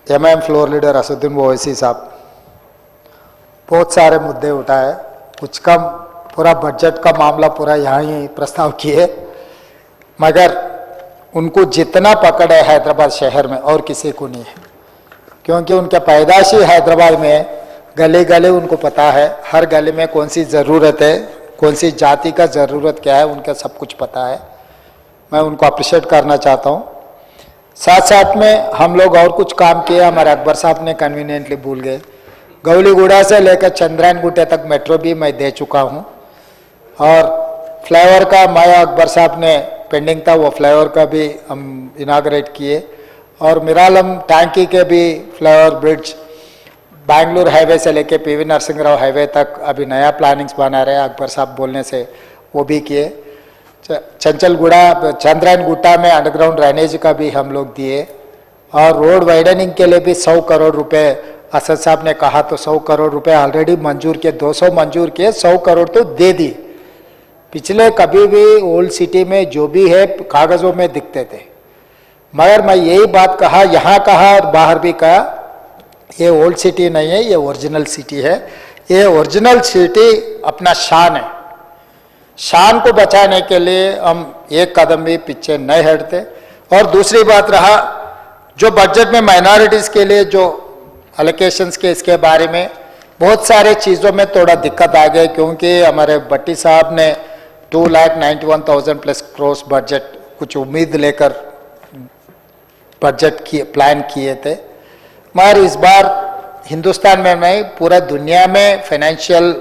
MIM floor leader Asaduddin Owaisi साहब बहुत सारे मुद्दे उठाए, कुछ कम पूरा बजट का मामला पूरा यहाँ ही प्रस्ताव किए, मगर उनको जितना पकड़ है हैदराबाद शहर में और किसी को नहीं है, क्योंकि उनके पैदाशी हैदराबाद में गले गले उनको पता है, हर गले में कौन सी ज़रूरत है, कौन सी जाति का ज़रूरत क्या है, उनका सब कुछ पता है। मैं उनको अप्रिशिएट करना चाहता हूँ। साथ साथ में हम लोग और कुछ काम किए, हमारे अकबर साहब ने कन्वीनियंटली भूल गए। गौलीगुड़ा से लेकर चंद्रायन गुटे तक मेट्रो भी मैं दे चुका हूँ, और फ्लाईओवर का मैं अकबर साहब ने पेंडिंग था, वो फ्लाईओवर का भी हम इनाग्रेट किए, और मिरालम टांकी के भी फ्लाईओवर ब्रिज बैंगलोर हाईवे से लेके पीवी नरसिंह राव हाईवे तक अभी नया प्लानिंग्स बना रहे हैं, अकबर साहब बोलने से वो भी किए। चंचलगुड़ा चंद्रायन गुट्टा में अंडरग्राउंड ड्रेनेज का भी हम लोग दिए, और रोड वाइडनिंग के लिए भी 100 करोड़ रुपए असद साहब ने कहा तो 100 करोड़ रुपए ऑलरेडी मंजूर किए, 200 मंजूर किए, 100 करोड़ तो दे दी। पिछले कभी भी ओल्ड सिटी में जो भी है कागजों में दिखते थे, मगर मैं यही बात कहा, यहाँ कहा और बाहर भी कहा, ये ओल्ड सिटी नहीं है, ये ओरिजिनल सिटी है। ये ओरिजिनल सिटी अपना शान है, शान को बचाने के लिए हम एक कदम भी पीछे नहीं हटते। और दूसरी बात रहा, जो बजट में माइनॉरिटीज़ के लिए जो एलोकेशंस के इसके बारे में बहुत सारे चीज़ों में थोड़ा दिक्कत आ गई, क्योंकि हमारे भट्टी साहब ने 2,91,000 प्लस करोड़ बजट कुछ उम्मीद लेकर बजट प्लान किए थे, मगर इस बार हिंदुस्तान में नहीं पूरा दुनिया में फाइनेंशियल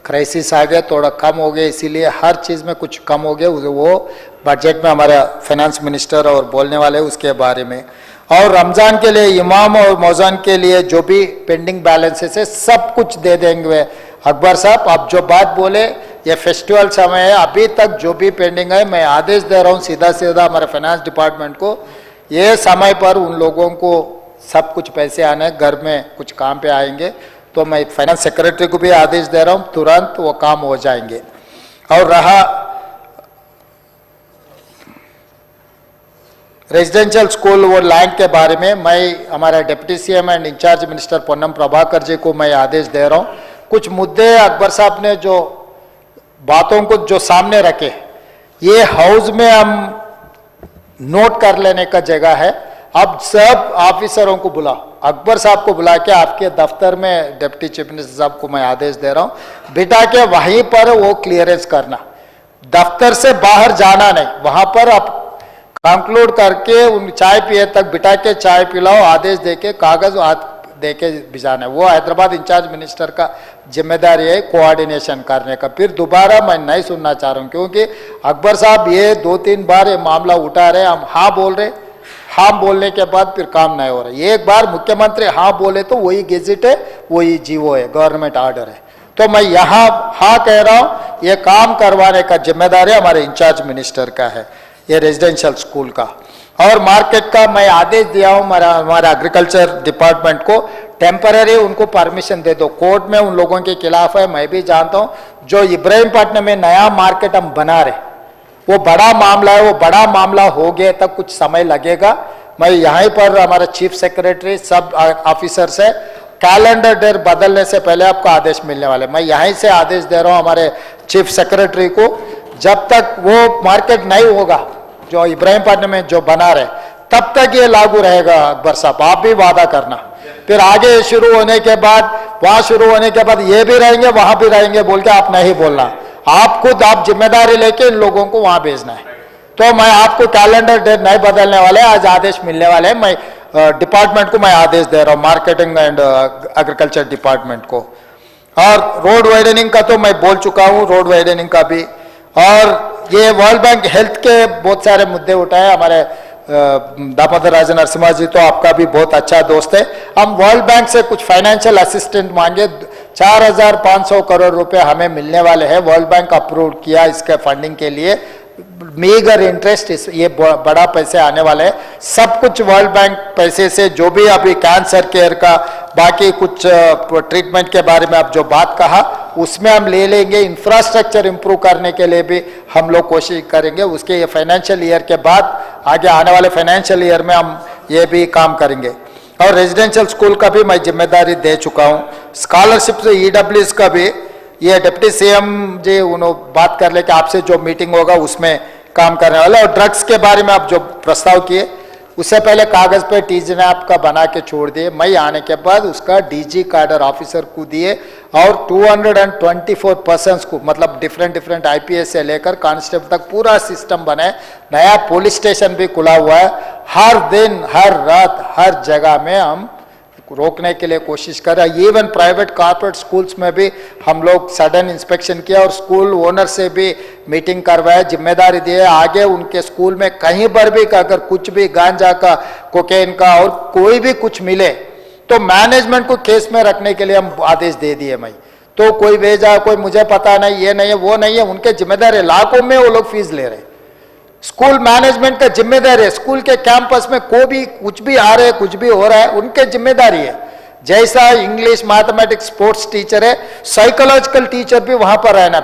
क्राइसिस आ गया, थोड़ा कम हो गया, इसीलिए हर चीज़ में कुछ कम हो गया। वो बजट में हमारा फाइनेंस मिनिस्टर और बोलने वाले उसके बारे में, और रमज़ान के लिए इमाम और मौज़ान के लिए जो भी पेंडिंग बैलेंसेस है सब कुछ दे देंगे। अकबर साहब आप जो बात बोले, ये फेस्टिवल समय है, अभी तक जो भी पेंडिंग है मैं आदेश दे रहा हूँ सीधा सीधा हमारे फाइनेंस डिपार्टमेंट को, ये समय पर उन लोगों को सब कुछ पैसे आने, घर में कुछ काम पे आएंगे, तो मैं फाइनेंस सेक्रेटरी को भी आदेश दे रहा हूँ, तुरंत वो काम हो जाएंगे। और रहा रेजिडेंशियल स्कूल वो लैंड के बारे में, मैं हमारा deputy CM and incharge minister Ponnam Prabhakar ji को मैं आदेश दे रहा हूँ। कुछ मुद्दे अकबर साहब ने जो बातों को जो सामने रखे, ये हाउस में हम नोट कर लेने का जगह है। अब सब ऑफिसरों को बुला, अकबर साहब को बुला के आपके दफ्तर में डिप्टी चीफ मिनिस्टर साहब को मैं आदेश दे रहा हूँ, बिठा के वहीं पर वो क्लियरेंस करना, दफ्तर से बाहर जाना नहीं, वहां पर आप कंक्लूड करके उन चाय पिए तक बिठा के चाय पिलाओ, आदेश दे के कागज दे के भिजाना है। वो हैदराबाद इंचार्ज मिनिस्टर का जिम्मेदारी है कोऑर्डिनेशन करने का। फिर दोबारा मैं नहीं सुनना चाह रहा हूँ, क्योंकि अकबर साहब ये 2-3 बार ये मामला उठा रहे, हम हाँ बोल रहे, हाँ बोलने के बाद फिर काम नहीं हो रहा। ये एक बार मुख्यमंत्री हाँ बोले तो वही गेजेट है, वही जीवो है, गवर्नमेंट ऑर्डर है, तो मैं यहाँ हाँ कह रहा हूँ, ये काम करवाने का जिम्मेदारी हमारे इंचार्ज मिनिस्टर का है, ये रेजिडेंशियल स्कूल का। और मार्केट का मैं आदेश दिया हूँ हमारा एग्रीकल्चर डिपार्टमेंट को, टेम्पररी उनको परमिशन दे दो, कोर्ट में उन लोगों के खिलाफ है, मैं भी जानता हूँ। जो इब्राहिमपट्टनम में नया मार्केट हम बना रहे, वो बड़ा मामला है, वो बड़ा मामला हो गया तक कुछ समय लगेगा। मैं यहाँ पर हमारा चीफ सेक्रेटरी सब ऑफिसर से कैलेंडर डेट बदलने से पहले आपको आदेश मिलने वाले, मैं यहीं से आदेश दे रहा हूँ हमारे चीफ सेक्रेटरी को, जब तक वो मार्केट नहीं होगा जो इब्राहिमपट्टनम में जो बना रहे, तब तक ये लागू रहेगा। अकबर साहब आप भी वादा करना, फिर आगे शुरू होने के बाद, वहां शुरू होने के बाद ये भी रहेंगे वहां भी रहेंगे बोल के आप नहीं बोलना, आप खुद आप जिम्मेदारी लेके इन लोगों को वहां भेजना है। तो मैं आपको कैलेंडर डेट नहीं बदलने वाले, आज आदेश मिलने वाले हैं, मैं डिपार्टमेंट को मैं आदेश दे रहा हूँ, मार्केटिंग एंड एग्रीकल्चर डिपार्टमेंट को। और रोड वाइडनिंग का तो मैं बोल चुका हूँ, रोड वाइडनिंग का भी। और ये वर्ल्ड बैंक हेल्थ के बहुत सारे मुद्दे उठाए हमारे दामोदर राजा नरसिम्हा जी, तो आपका भी बहुत अच्छा दोस्त है। हम वर्ल्ड बैंक से कुछ फाइनेंशियल असिस्टेंट मांगे, 4,500 करोड़ रुपए हमें मिलने वाले हैं, वर्ल्ड बैंक अप्रूव किया इसके फंडिंग के लिए, मेगर इंटरेस्ट, ये बड़ा पैसे आने वाले हैं। सब कुछ वर्ल्ड बैंक पैसे से, जो भी अभी कैंसर केयर का बाकी कुछ ट्रीटमेंट के बारे में आप जो बात कहा उसमें हम ले लेंगे। इंफ्रास्ट्रक्चर इंप्रूव करने के लिए भी हम लोग कोशिश करेंगे, उसके ये फाइनेंशियल ईयर के बाद आगे आने वाले फाइनेंशियल ईयर में हम ये भी काम करेंगे। और रेजिडेंशियल स्कूल का भी मैं जिम्मेदारी दे चुका हूँ। स्कॉलरशिप से EWS का भी ये डिप्टी CM जी उन्होंने बात कर ले कि आपसे जो मीटिंग होगा उसमें काम करने वाले। और ड्रग्स के बारे में आप जो प्रस्ताव किए उससे पहले कागज पे TGNAP का बना के छोड़ दिए, मैं आने के बाद उसका DG कैडर ऑफिसर को दिए और 224 पर्सन्स को, मतलब डिफरेंट IPS से लेकर कांस्टेबल तक पूरा सिस्टम बने। नया पुलिस स्टेशन भी खुला हुआ है। हर दिन हर रात हर जगह में हम रोकने के लिए कोशिश कर रहे हैं। इवन प्राइवेट कॉर्पोरेट स्कूल्स में भी हम लोग सडन इंस्पेक्शन किया और स्कूल ओनर से भी मीटिंग करवाए, जिम्मेदारी दिए आगे उनके स्कूल में कहीं पर भी अगर कुछ भी गांजा का, कोकेन का और कोई भी कुछ मिले तो मैनेजमेंट को केस में रखने के लिए हम आदेश दे दिए। मैं तो कोई भेजा, कोई मुझे पता नहीं, ये नहीं है वो नहीं है, उनके जिम्मेदारी। लाखों में वो लोग फीस ले रहे। स्कूल मैनेजमेंट का जिम्मेदारी है। स्कूल के कैंपस में कोई भी कुछ भी आ रहे है, कुछ भी हो रहा है, उनके जिम्मेदारी है। जैसा इंग्लिश, मैथमेटिक्स, स्पोर्ट्स टीचर है, साइकोलॉजिकल टीचर भी वहां पर रहना।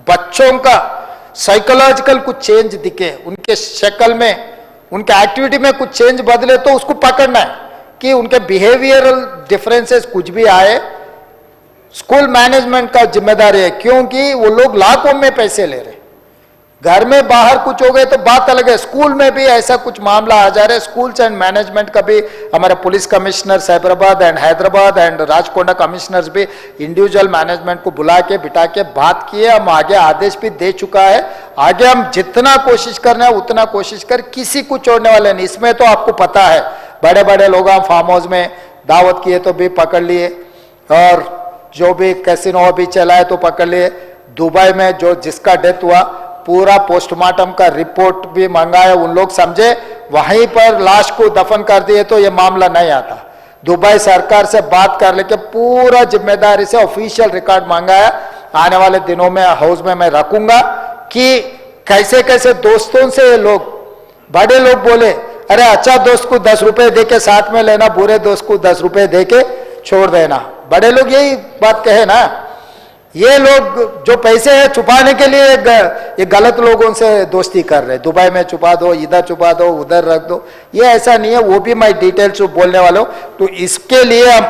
बच्चों का साइकोलॉजिकल कुछ चेंज दिखे, उनके शक्ल में, उनके एक्टिविटी में कुछ चेंज बदले तो उसको पकड़ना है कि उनके बिहेवियरल डिफरेंसेस कुछ भी आए। स्कूल मैनेजमेंट का जिम्मेदारी है, क्योंकि वो लोग लाखों में पैसे ले रहे। घर में बाहर कुछ हो गए तो बात अलग है, स्कूल में भी ऐसा कुछ मामला आ जा रहा है। स्कूल्स एंड मैनेजमेंट का भी हमारे police commissioner Cyberabad and Hyderabad and Rachakonda commissioners भी इंडिविजुअल मैनेजमेंट को बुला के बिठा के बात किए। हम आगे आदेश भी दे चुका है। आगे हम जितना कोशिश करना है उतना कोशिश कर, किसी को छोड़ने वाले नहीं। इसमें तो आपको पता है, बड़े बड़े लोग हम फार्म हाउस में दावत किए तो भी पकड़ लिए, और जो भी कैसीनो भी चलाए तो पकड़ लिए। दुबई में जो जिसका डेथ हुआ पूरा पोस्टमार्टम का रिपोर्ट भी मंगाया, उन लोग समझे वहीं पर लाश को दफन कर दिए तो ये मामला नहीं आता। दुबई सरकार से बात कर लेके पूरा जिम्मेदारी से ऑफिशियल रिकॉर्ड मंगाया। आने वाले दिनों में हाउस में मैं रखूंगा कि कैसे कैसे दोस्तों से लोग, बड़े लोग बोले अरे अच्छा दोस्त को 10 रुपए दे के साथ में लेना, बुरे दोस्त को 10 रुपए दे के छोड़ देना। बड़े लोग यही बात कहे ना। ये लोग जो पैसे है छुपाने के लिए ये गलत लोगों से दोस्ती कर रहे हैं। दुबई में छुपा दो, इधर छुपा दो, उधर रख दो, ये ऐसा नहीं है। वो भी मैं डिटेल्स बोलने वाला हूं। तो इसके लिए हम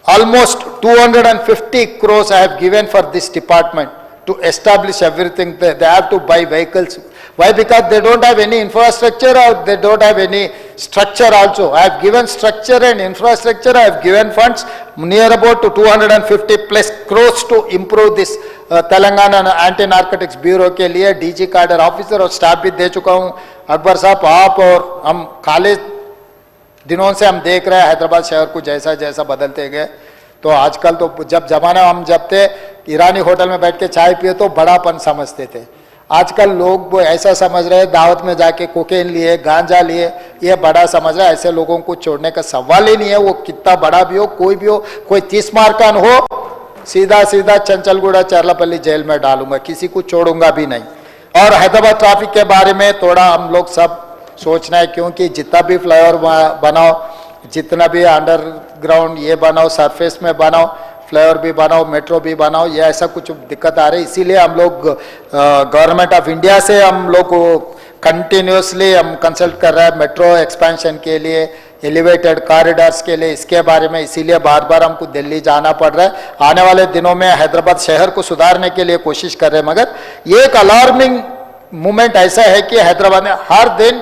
almost 250 crores I have given for this department to establish everything. They have to buy vehicles. Why? Because they don't have any infrastructure or they don't have any structure also. I have given structure and infrastructure. I have given funds near about to 250 plus crores to improve this Telangana anti narcotics bureau के लिए DG cadre officer और staff भी दे चुका हूं। अकबर साहब, आप और हम खाली दिनों से हम देख रहे हैं हैदराबाद शहर को जैसा जैसा बदलते गए। तो आजकल तो जब जमाना हम जब थे ईरानी होटल में बैठ के चाय पिए तो बड़ापन समझते थे। आजकल लोग वो ऐसा समझ रहे हैं दावत में जाके कोकेन लिए, गांजा लिए, ये बड़ा समझ रहा है। ऐसे लोगों को छोड़ने का सवाल ही नहीं है। वो कितना बड़ा भी हो, कोई भी हो, कोई 30 मार्कान हो, सीधा सीधा चंचलगुड़ा चरलापल्ली जेल में डालूंगा, किसी को छोड़ूंगा भी नहीं। और हैदराबाद ट्रैफिक के बारे में थोड़ा हम लोग सब सोचना है, क्योंकि जितना भी फ्लाईओवर बनाओ, जितना भी अंडरग्राउंड ये बनाओ, सरफेस में बनाओ, फ्लाईओवर भी बनाओ, मेट्रो भी बनाओ, ये ऐसा कुछ दिक्कत आ रही है। इसीलिए हम लोग गवर्नमेंट ऑफ इंडिया से हम लोग कंटिन्यूसली हम कंसल्ट कर रहे हैं मेट्रो एक्सपेंशन के लिए, एलिवेटेड कॉरिडोर्स के लिए, इसके बारे में। इसीलिए बार बार हमको दिल्ली जाना पड़ रहा है। आने वाले दिनों में हैदराबाद शहर को सुधारने के लिए कोशिश कर रहे हैं। मगर ये एक अलार्मिंग मूवमेंट ऐसा है कि हैदराबाद में हर दिन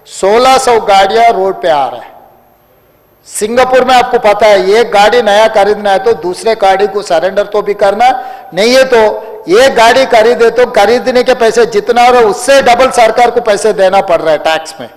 1600 गाड़ियां रोड पे आ रहा है। सिंगापुर में आपको पता है, एक गाड़ी नया खरीदना है तो दूसरे गाड़ी को सरेंडर तो भी करना नहीं है। तो एक गाड़ी खरीदे तो खरीदने के पैसे जितना हो रहा है उससे डबल सरकार को पैसे देना पड़ रहा है टैक्स में।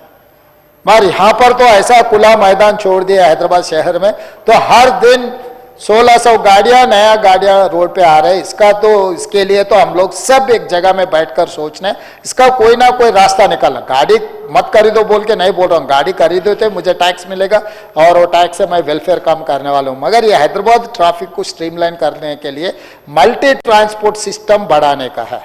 मगर यहां पर तो ऐसा खुला मैदान छोड़ दिया हैदराबाद शहर में, तो हर दिन 1600 गाड़ियां, नया गाड़ियां रोड पे आ रहे हैं। इसका तो, इसके लिए तो हम लोग सब एक जगह में बैठकर सोचना है, इसका कोई ना कोई रास्ता निकालना। गाड़ी मत खरीदो बोल के नहीं बोल रहा हूँ, गाड़ी खरीदो तो मुझे टैक्स मिलेगा और वो टैक्स से मैं वेलफेयर काम करने वाला हूँ। मगर ये हैदराबाद ट्रैफिक को स्ट्रीमलाइन करने के लिए मल्टी ट्रांसपोर्ट सिस्टम बढ़ाने का है।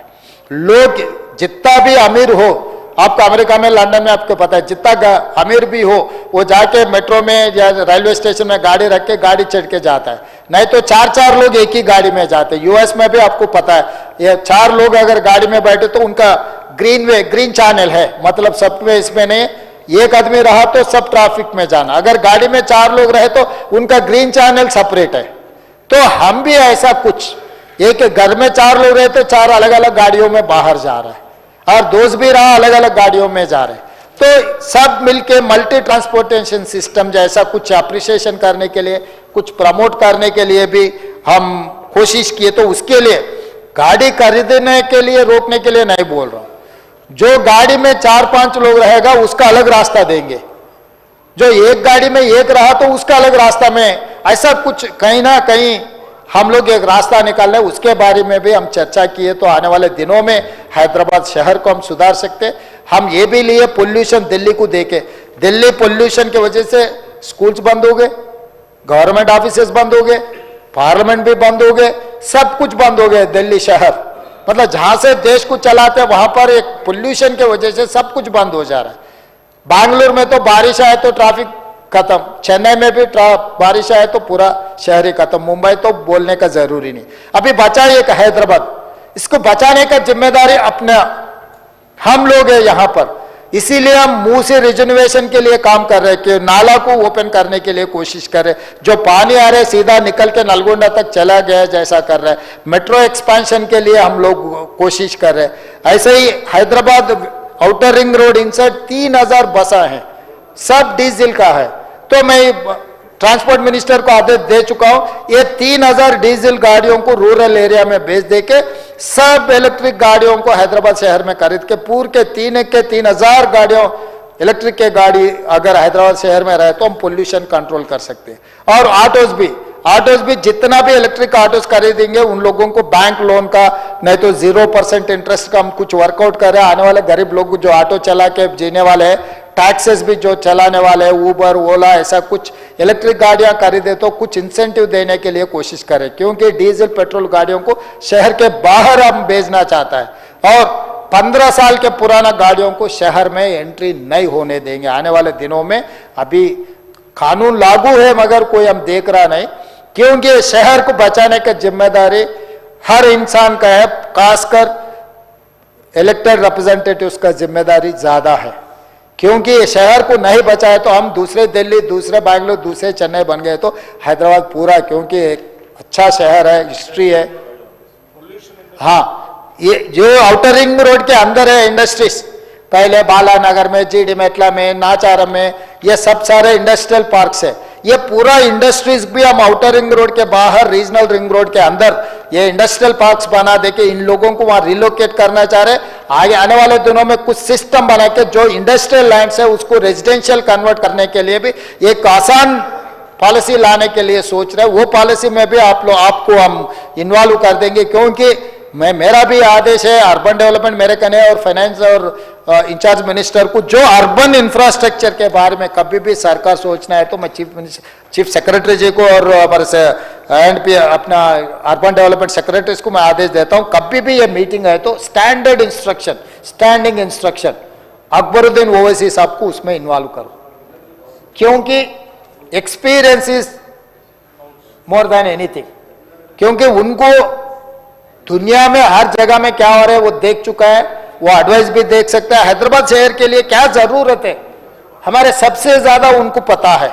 लोग जितना भी अमीर हो, आपको अमेरिका में, लंदन में आपको पता है, जितना अमीर भी हो वो जाके मेट्रो में या रेलवे स्टेशन में गाड़ी रख के गाड़ी चढ़ के जाता है। नहीं तो 4-4 लोग एक ही गाड़ी में जाते हैं। यूएस में भी आपको पता है, ये 4 लोग अगर गाड़ी में बैठे तो उनका ग्रीन चैनल है, मतलब सब में इसमें नहीं, एक आदमी रहा तो सब ट्रैफिक में जाना, अगर गाड़ी में 4 लोग रहे तो उनका ग्रीन चैनल सेपरेट है। तो हम भी ऐसा कुछ, एक घर में 4 लोग रहे तो 4 अलग अलग गाड़ियों में बाहर जा रहा है, और दोस्त भी रहा अलग अलग गाड़ियों में जा रहे हैं। तो सब मिलके मल्टी ट्रांसपोर्टेशन सिस्टम जैसा कुछ अप्रिशिएशन करने के लिए, कुछ प्रमोट करने के लिए भी हम कोशिश किए। तो उसके लिए गाड़ी खरीदने के लिए रोकने के लिए नहीं बोल रहा हूं, जो गाड़ी में 4-5 लोग रहेगा उसका अलग रास्ता देंगे, जो एक गाड़ी में एक रहा तो उसका अलग रास्ता में, ऐसा कुछ कहीं ना कहीं हम लोग एक रास्ता निकाल रहे, उसके बारे में भी हम चर्चा किए। तो आने वाले दिनों में हैदराबाद शहर को हम सुधार सकते। हम ये भी लिए पोल्यूशन दिल्ली को देके, दिल्ली पोल्यूशन की वजह से स्कूल्स बंद हो गए, गवर्नमेंट ऑफिसेस बंद हो गए, पार्लियामेंट भी बंद हो गए, सब कुछ बंद हो गए दिल्ली शहर। मतलब जहां से देश को चलाते हैं वहां पर एक पोल्यूशन की वजह से सब कुछ बंद हो जा रहा है। बैंगलोर में तो बारिश आए तो ट्रैफिक खत्म, चेन्नई में भी बारिश आए तो पूरा शहर ही खत्म, मुंबई तो बोलने का जरूरी नहीं। अभी बचा एक हैदराबाद, इसको बचाने का जिम्मेदारी अपना हम लोग हैं यहाँ पर। इसीलिए हम मुंह से रिजर्वेशन के लिए काम कर रहे हैं कि नाला को ओपन करने के लिए कोशिश कर रहे हैं। जो पानी आ रहा है सीधा निकल के नलगोंडा तक चला गया जैसा कर रहा है। मेट्रो एक्सपेंशन के लिए हम लोग कोशिश कर रहे हैं। ऐसे ही Hyderabad outer ring road inside 3000 बसा है, सब डीजल का है। तो मैं ट्रांसपोर्ट मिनिस्टर को आदेश दे चुका हूं, ये 3000 डीजल गाड़ियों को रूरल एरिया में भेज देके सब इलेक्ट्रिक गाड़ियों को हैदराबाद शहर में खरीद के पूरे के 3000 गाड़ियों इलेक्ट्रिक के गाड़ी अगर हैदराबाद शहर में रहे तो हम पोल्यूशन कंट्रोल कर सकते हैं। और ऑटोज भी जितना भी इलेक्ट्रिक ऑटोज खरीदेंगे उन लोगों को बैंक लोन का नहीं तो 0% इंटरेस्ट का हम कुछ वर्कआउट कर रहे हैं। आने वाले गरीब लोग जो ऑटो चला के जीने वाले हैं, टैक्सेस भी जो चलाने वाले हैं, ऊबर ओला ऐसा कुछ इलेक्ट्रिक गाड़ियां खरीदे तो कुछ इंसेंटिव देने के लिए कोशिश करें, क्योंकि डीजल पेट्रोल गाड़ियों को शहर के बाहर हम भेजना चाहता है। और 15 साल के पुराना गाड़ियों को शहर में एंट्री नहीं होने देंगे आने वाले दिनों में। अभी कानून लागू है मगर कोई हम देख रहा नहीं, क्योंकि शहर को बचाने की जिम्मेदारी हर इंसान का है, खासकर इलेक्टेड रिप्रेजेंटेटिव्स का जिम्मेदारी ज्यादा है। क्योंकि शहर को नहीं बचाए तो हम दूसरे दिल्ली, दूसरे बैंगलोर, दूसरे चेन्नई बन गए तो हैदराबाद पूरा, क्योंकि एक अच्छा शहर है, हिस्ट्री है। हाँ, ये जो आउटर रिंग रोड के अंदर है इंडस्ट्रीज, पहले बालानगर में, जीडी मेटला में, नाचारम में, ये सब सारे इंडस्ट्रियल पार्क्स है। ये पूरा इंडस्ट्रीज भी हम आउटर रिंग रोड के बाहर रीजनल रिंग रोड के अंदर ये इंडस्ट्रियल पार्क्स बना देके इन लोगों को वहां रिलोकेट करना चाह रहे। आगे आने वाले दिनों में कुछ सिस्टम बना के जो इंडस्ट्रियल लैंड्स है उसको रेजिडेंशियल कन्वर्ट करने के लिए भी एक आसान पॉलिसी लाने के लिए सोच रहे हैं। वो पॉलिसी में भी आपको हम इन्वॉल्व कर देंगे, क्योंकि मेरा भी आदेश है अर्बन डेवलपमेंट मेरे कने और फाइनेंस और इंचार्ज मिनिस्टर को जो अर्बन इंफ्रास्ट्रक्चर के बारे में कभी भी सरकार सोचना है तो मैं चीफ सेक्रेटरी जी को और हमारे एंड अपना अर्बन डेवलपमेंट सेक्रेटरीज को मैं आदेश देता हूं, कभी भी ये मीटिंग है तो standard instruction, standing instruction Akbaruddin Owaisi साहब को उसमें इन्वॉल्व करो, क्योंकि experience is more than anything. क्योंकि उनको दुनिया में हर जगह में क्या हो रहा है वो देख चुका है, वो एडवाइस भी देख सकता है। हैदराबाद शहर के लिए क्या जरूरत है हमारे सबसे ज्यादा उनको पता है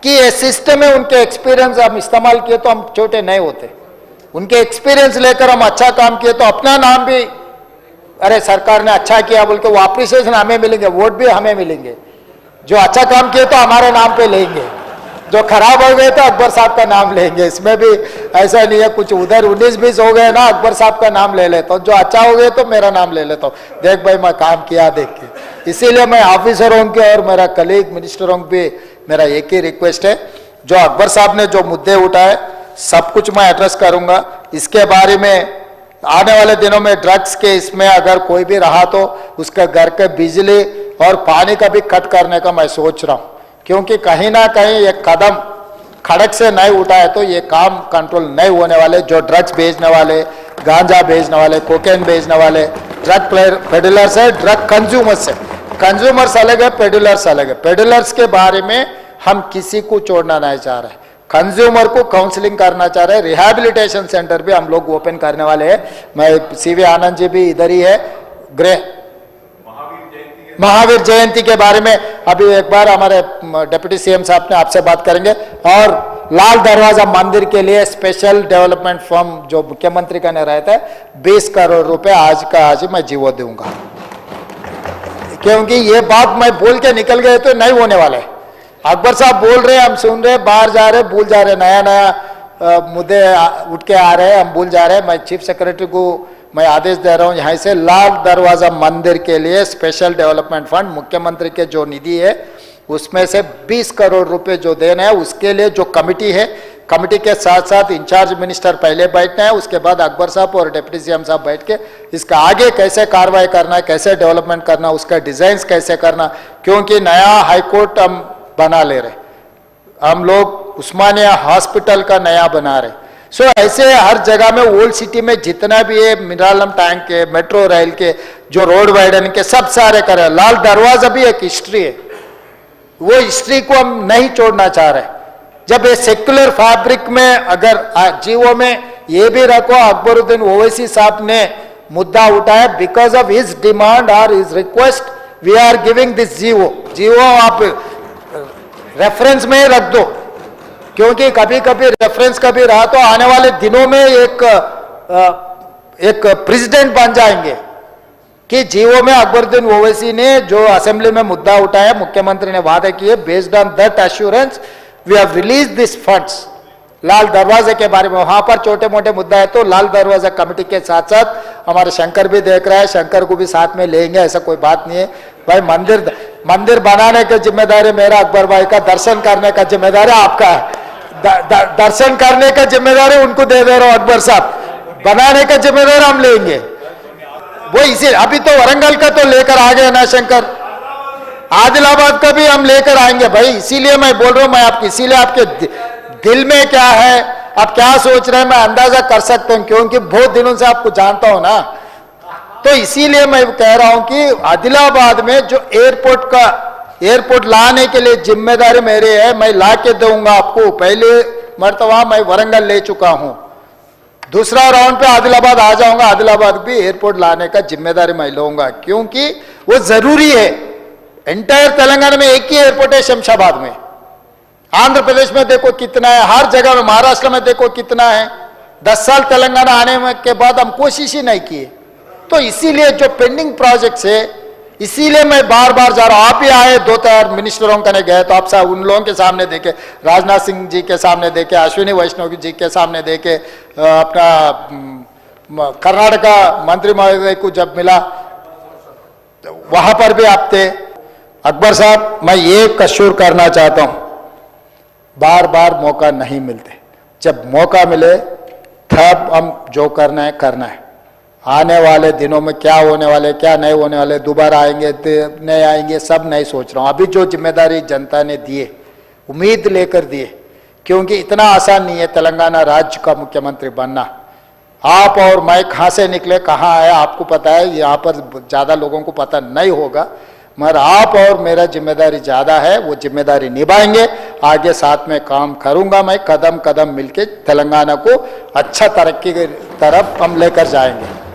कि ये सिस्टम है। उनके एक्सपीरियंस हम इस्तेमाल किए तो हम छोटे नहीं होते। उनके एक्सपीरियंस लेकर हम अच्छा काम किए तो अपना नाम भी, अरे सरकार ने अच्छा किया बोल के वो अप्रिसिएशन हमें मिलेंगे, वोट भी हमें मिलेंगे। जो अच्छा काम किए तो हमारे नाम पे लेंगे, जो खराब हो गए तो अकबर साहब का नाम लेंगे। इसमें भी ऐसा नहीं है कुछ उधर 19-20 हो गए ना अकबर साहब का नाम ले लेता हूँ, जो अच्छा हो गए तो मेरा नाम ले लेता हूँ, देख भाई मैं काम किया देख के। इसीलिए मैं ऑफिसरों के और मेरा कलीग मिनिस्टरों पे मेरा एक ही रिक्वेस्ट है, जो अकबर साहब ने जो मुद्दे उठाए सब कुछ मैं एड्रेस करूंगा। इसके बारे में आने वाले दिनों में ड्रग्स के इसमें अगर कोई भी रहा तो उसका घर के बिजली और पानी का भी कट करने का मैं सोच रहा हूँ, क्योंकि कहीं ना कहीं एक कदम खड़क से नहीं उठाए तो ये काम कंट्रोल नहीं होने वाले। जो ड्रग्स बेचने वाले, गांजा बेचने वाले, कोकेन बेचने वाले ड्रग पेडलर्स है, ड्रग कंज्यूमर्स है। कंज्यूमर्स अलग है, पेडलर्स अलग है। पेडलर्स के बारे में हम किसी को छोड़ना नहीं चाह रहे, कंज्यूमर को काउंसलिंग करना चाह रहे हैं। रिहैबिलिटेशन सेंटर भी हम लोग ओपन करने वाले हैं। मैं सीवी आनंद जी भी इधर ही है, महावीर जयंती के बारे में अभी एक बार हमारे डिप्टी सीएम साहब ने आपसे बात करेंगे। और लाल दरवाजा मंदिर के लिए स्पेशल डेवलपमेंट फंड जो मुख्यमंत्री का ने रहता है 20 करोड़ रुपए आज का आज ही मैं जीवो दूंगा, क्योंकि ये बात मैं बोल के निकल गए तो नहीं होने वाला है। अकबर साहब बोल रहे हैं, हम सुन रहे, बाहर जा रहे, भूल जा रहे, नया नया मुद्दे उठ के आ रहे हैं, हम भूल जा रहे हैं। मैं चीफ सेक्रेटरी को मैं आदेश दे रहा हूं यहाँ से लाल दरवाजा मंदिर के लिए स्पेशल डेवलपमेंट फंड मुख्यमंत्री के जो निधि है उसमें से 20 करोड़ रुपए जो देना है, उसके लिए जो कमिटी है, कमिटी के साथ साथ इंचार्ज मिनिस्टर पहले बैठना है, उसके बाद अकबर साहब और डिप्टी सीएम साहब बैठ के इसका आगे कैसे कार्रवाई करना है, कैसे डेवलपमेंट करना, उसका डिजाइन कैसे करना, क्योंकि नया हाईकोर्ट हम बना ले रहे, हम लोग उस्मानिया हॉस्पिटल का नया बना रहे। सो ऐसे हर जगह में ओल्ड सिटी में जितना भी है मिरालम टैंक के, मेट्रो रेल के, जो रोड वाइडन के, सब सारे करे। लाल दरवाजा भी एक हिस्ट्री है, वो हिस्ट्री को हम नहीं छोड़ना चाह रहे। जब ये सेक्युलर फैब्रिक में अगर जीवो में ये भी रखो, अकबरुद्दीन ओवैसी साहब ने मुद्दा उठाया, बिकॉज ऑफ हिज डिमांड और his request we are giving this GO आप रेफरेंस में ही रख दो, क्योंकि कभी कभी रेफरेंस कभी रहा तो आने वाले दिनों में एक प्रेसिडेंट बन जाएंगे कि जीवो में अकबरुद्दीन ओवैसी ने जो असेंबली में मुद्दा उठाया, मुख्यमंत्री ने वादे किए, based on that assurance we have release this funds. लाल दरवाजे के बारे में वहां पर छोटे मोटे मुद्दा है तो लाल दरवाजा कमेटी के साथ साथ हमारे शंकर भी देख रहा है, शंकर को भी साथ में लेंगे, ऐसा कोई बात नहीं है भाई। मंदिर बनाने की जिम्मेदारी मेरा, अकबर भाई का दर्शन करने का जिम्मेदारी आपका है। दर्शन करने का जिम्मेदारी उनको दे दे रहा हूं अकबर साहब, बनाने का जिम्मेदारी हम लेंगे। वो इसी अभी तो वरंगल का तो लेकर आ गए ना शंकर, आदिलाबाद का भी हम लेकर आएंगे भाई। इसीलिए मैं बोल रहा हूं, मैं आपकी इसीलिए आपके दिल में क्या है, आप क्या सोच रहे हैं, मैं अंदाजा कर सकता हूं, क्योंकि बहुत दिनों से आपको जानता हूं ना। तो इसीलिए मैं कह रहा हूं कि आदिलाबाद में जो एयरपोर्ट लाने के लिए जिम्मेदारी मेरी है, मैं ला के दूंगा आपको। पहले मर्तबा मैं वरंगल ले चुका हूं, दूसरा राउंड पे आदिलाबाद आ जाऊंगा, आदिलाबाद भी एयरपोर्ट लाने का जिम्मेदारी मैं लूंगा, क्योंकि वो जरूरी है। एंटायर तेलंगाना में एक ही एयरपोर्ट है शमशाबाद में, आंध्र प्रदेश में देखो कितना है, हर जगह में, महाराष्ट्र में देखो कितना है। 10 साल तेलंगाना आने के बाद हम कोशिश ही नहीं किए। तो इसीलिए जो पेंडिंग प्रोजेक्ट्स है, इसीलिए मैं बार बार जा रहा हूं। आप ही आए, 2-4 मिनिस्टरों का गए तो आप उन लोगों के सामने देखे, राजनाथ सिंह जी के सामने देखे, अश्विनी वैष्णव जी के सामने देखे, अपना कर्नाटका मंत्री महोदय को जब मिला तो वहां पर भी आप थे। अकबर साहब, मैं ये कसूर करना चाहता हूं, बार बार मौका नहीं मिलते, जब मौका मिले तब हम जो करना है। आने वाले दिनों में क्या होने वाले, क्या नहीं होने वाले, दोबारा आएंगे नहीं आएंगे, सब नहीं सोच रहा हूं। अभी जो जिम्मेदारी जनता ने दिए, उम्मीद लेकर दिए, क्योंकि इतना आसान नहीं है तेलंगाना राज्य का मुख्यमंत्री बनना। आप और मैं कहाँ से निकले, कहाँ आए, आपको पता है, यहाँ पर ज़्यादा लोगों को पता नहीं होगा, मगर आप और मेरा जिम्मेदारी ज़्यादा है, वो जिम्मेदारी निभाएंगे। आगे साथ में काम करूंगा मैं, कदम कदम मिलके तेलंगाना को अच्छा तरक्की की तरफ हम लेकर जाएंगे।